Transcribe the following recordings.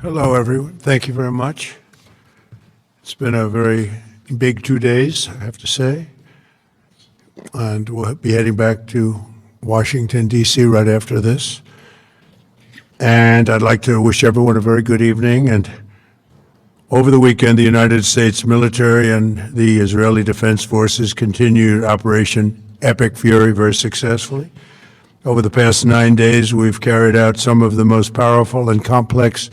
Hello, everyone. Thank you very much. It's been a very big 2 days, I have to say. And we'll be heading back to Washington, D.C. right after this. And I'd like to wish everyone a very good evening. And over the weekend, the United States military and the Israeli Defense Forces continued Operation Epic Fury very successfully. Over the past 9 days, we've carried out some of the most powerful and complex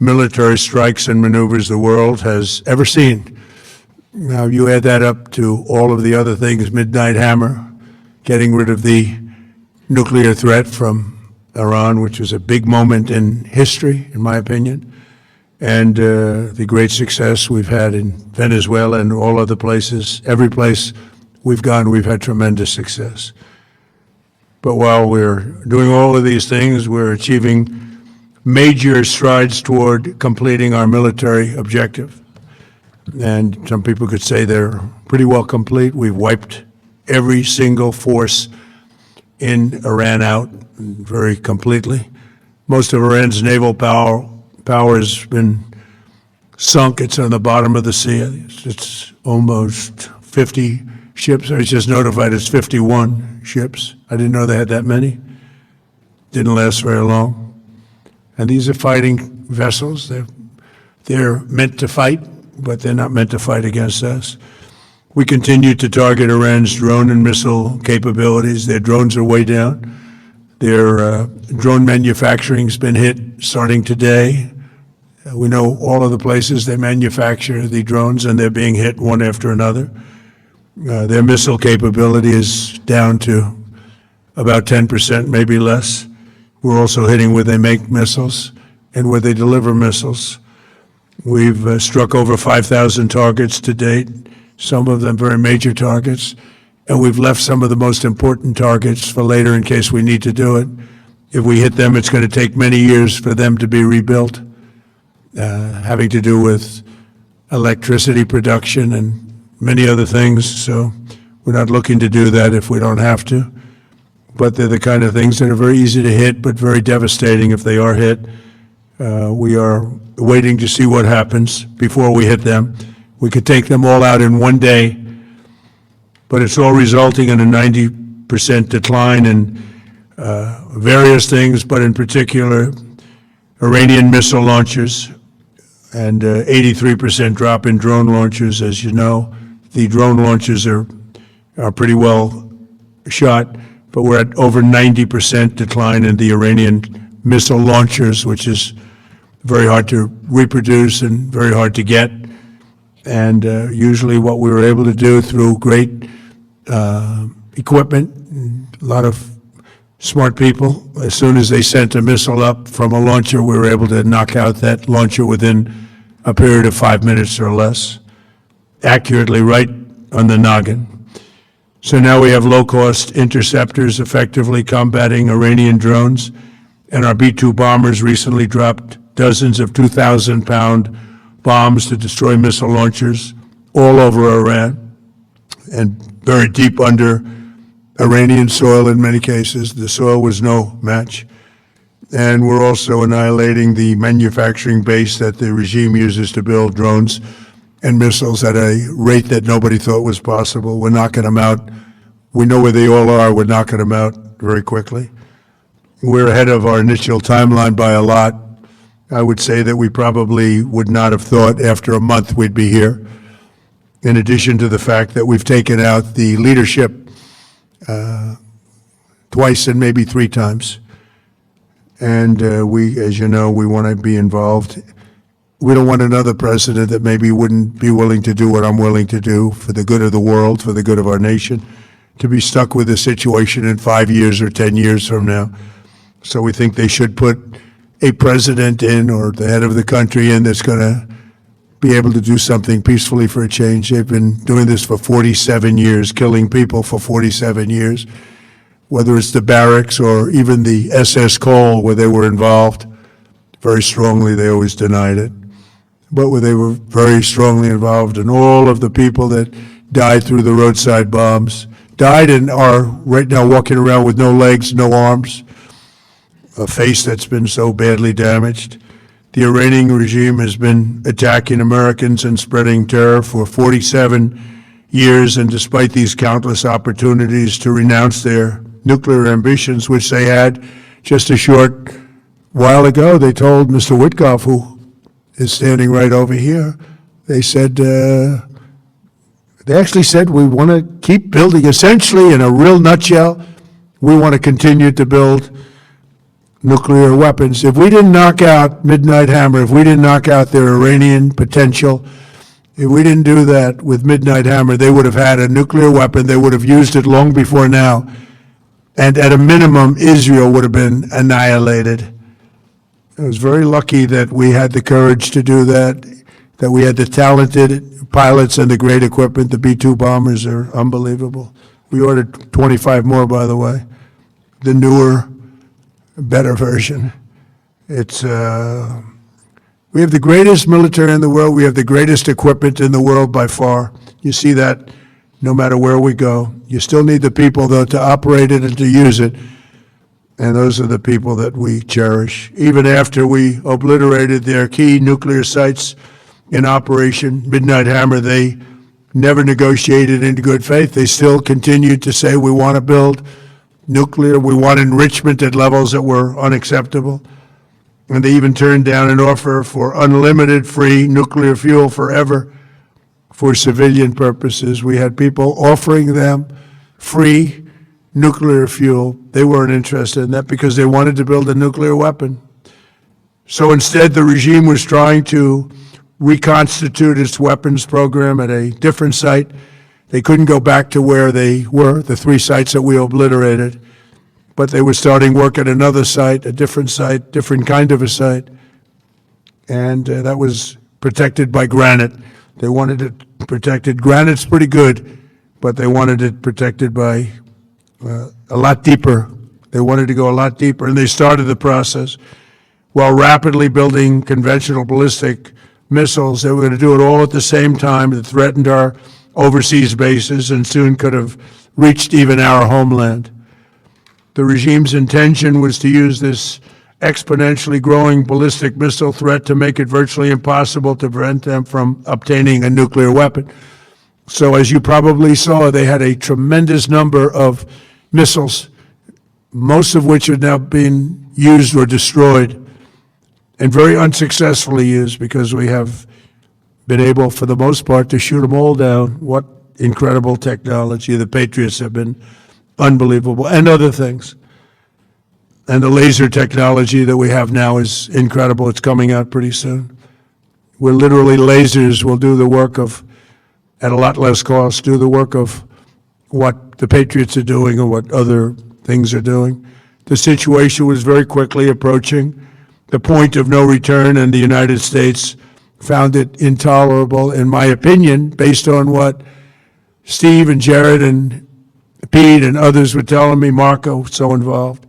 military strikes and maneuvers the world has ever seen. Now, you add that up to all of the other things, Midnight Hammer, getting rid of the nuclear threat from Iran, which was a big moment in history, in my opinion, and the great success we've had in Venezuela and all other places. Every place we've gone, we've had tremendous success. But while we're doing all of these things, we're achieving major strides toward completing our military objective. And some people could say they're pretty well complete. We've wiped every single force in Iran out very completely. Most of Iran's naval power has been sunk. It's on the bottom of the sea. It's almost 50 ships. I was just notified it's 51 ships. I didn't know they had that many. Didn't last very long. And these are fighting vessels. They're meant to fight, but they're not meant to fight against us. We continue to target Iran's drone and missile capabilities. Their drones are way down. Their drone manufacturing's been hit starting today. We know all of the places they manufacture the drones, and they're being hit one after another. Their missile capability is down to about 10%, maybe less. We're also hitting where they make missiles and where they deliver missiles. We've struck over 5,000 targets to date, some of them very major targets, and we've left some of the most important targets for later in case we need to do it. If we hit them, it's going to take many years for them to be rebuilt, having to do with electricity production and many other things. So we're not looking to do that if we don't have to. But they're the kind of things that are very easy to hit, but very devastating if they are hit. We are waiting to see what happens before we hit them. We could take them all out in one day, but it's all resulting in a 90% decline in various things, but in particular, Iranian missile launchers and 83% drop in drone launchers. As you know, the drone launchers are pretty well shot, but we're at over 90% decline in the Iranian missile launchers, which is very hard to reproduce and very hard to get. And usually what we were able to do through great equipment, a lot of smart people, as soon as they sent a missile up from a launcher, we were able to knock out that launcher within a period of 5 minutes or less, accurately right on the noggin. So now we have low-cost interceptors effectively combating Iranian drones, and our B-2 bombers recently dropped dozens of 2,000-pound bombs to destroy missile launchers all over Iran and buried deep under Iranian soil in many cases. The soil was no match. And we're also annihilating the manufacturing base that the regime uses to build drones and missiles at a rate that nobody thought was possible. We're knocking them out. We know where they all are. We're knocking them out very quickly. We're ahead of our initial timeline by a lot. I would say that we probably would not have thought after a month we'd be here, in addition to the fact that we've taken out the leadership twice and maybe 3 times. And we, as you know, we want to be involved. We don't want another president that maybe wouldn't be willing to do what I'm willing to do for the good of the world, for the good of our nation, to be stuck with a situation in 5 years or 10 years from now. So we think they should put a president in, or the head of the country in, that's going to be able to do something peacefully for a change. They've been doing this for 47 years, killing people for 47 years, whether it's the barracks or even the SS Cole where they were involved. Very strongly, they always denied it. But where they were very strongly involved, in all of the people that died through the roadside bombs, died and are right now walking around with no legs, no arms, a face that's been so badly damaged. The Iranian regime has been attacking Americans and spreading terror for 47 years, and despite these countless opportunities to renounce their nuclear ambitions, which they had just a short while ago, they told Mr. Witkoff, who is standing right over here, they said, they actually said, we want to keep building. Essentially, in a real nutshell, we want to continue to build nuclear weapons. If we didn't knock out Midnight Hammer, if we didn't knock out their Iranian potential, if we didn't do that with Midnight Hammer, they would have had a nuclear weapon. They would have used it long before now. And at a minimum, Israel would have been annihilated. I was very lucky that we had the courage to do that we had the talented pilots and the great equipment. The B-2 bombers are unbelievable. We ordered 25 more, by the way. The newer, better version. It's we have the greatest military in the world. We have the greatest equipment in the world by far. You see that no matter where we go. You still need the people, though, to operate it and to use it. And those are the people that we cherish. Even after we obliterated their key nuclear sites in Operation Midnight Hammer, they never negotiated in good faith. They still continued to say, we want to build nuclear, we want enrichment at levels that were unacceptable. And they even turned down an offer for unlimited free nuclear fuel forever for civilian purposes. We had people offering them free nuclear fuel. They weren't interested in that because they wanted to build a nuclear weapon. So instead, the regime was trying to reconstitute its weapons program at a different site. They couldn't go back to where they were, the 3 sites that we obliterated, but they were starting work at another site, a different site, different kind of a site, and that was protected by granite. They wanted it protected. Granite's pretty good, but they wanted it protected by a lot deeper. They wanted to go a lot deeper, and they started the process while rapidly building conventional ballistic missiles. They were going to do it all at the same time that threatened our overseas bases and soon could have reached even our homeland. The regime's intention was to use this exponentially growing ballistic missile threat to make it virtually impossible to prevent them from obtaining a nuclear weapon. So as you probably saw, they had a tremendous number of missiles, most of which have now been used or destroyed, and very unsuccessfully used because we have been able, for the most part, to shoot them all down. What incredible technology. The Patriots have been unbelievable, and other things. And the laser technology that we have now is incredible. It's coming out pretty soon. Where literally lasers will do the work of, at a lot less cost, do the work of what the Patriots are doing or what other things are doing. The situation was very quickly approaching the point of no return, and the United States found it intolerable, in my opinion, based on what Steve and Jared and Pete and others were telling me, Marco, so involved,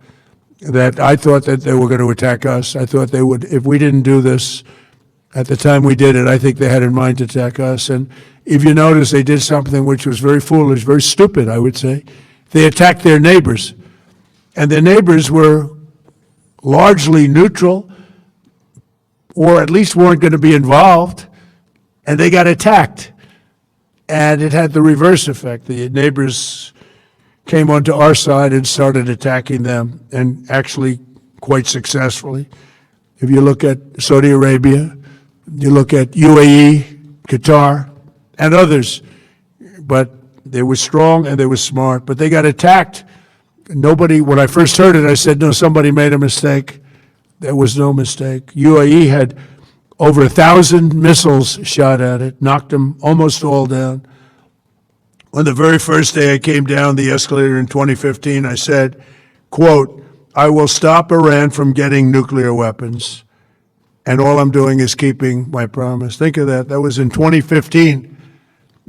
that I thought that they were going to attack us. I thought they would, if we didn't do this at the time we did it, I think they had in mind to attack us. And if you notice, they did something which was very foolish, very stupid, I would say. They attacked their neighbors, and their neighbors were largely neutral, or at least weren't going to be involved, and they got attacked. And it had the reverse effect. The neighbors came onto our side and started attacking them, and actually quite successfully. If you look at Saudi Arabia, you look at UAE, Qatar, and others, but they were strong and they were smart, but they got attacked. Nobody, when I first heard it, I said, no, somebody made a mistake. There was no mistake. UAE had over 1,000 missiles shot at it, knocked them almost all down. On the very first day I came down the escalator in 2015, I said, quote, I will stop Iran from getting nuclear weapons, and all I'm doing is keeping my promise. Think of that. That was in 2015.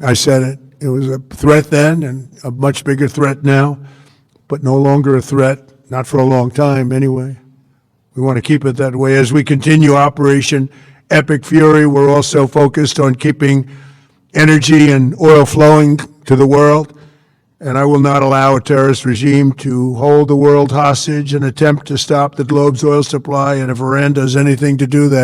I said it. It was a threat then and a much bigger threat now, but no longer a threat, not for a long time anyway. We want to keep it that way. As we continue Operation Epic Fury, we're also focused on keeping energy and oil flowing to the world, and I will not allow a terrorist regime to hold the world hostage and attempt to stop the globe's oil supply, and if Iran does anything to do that,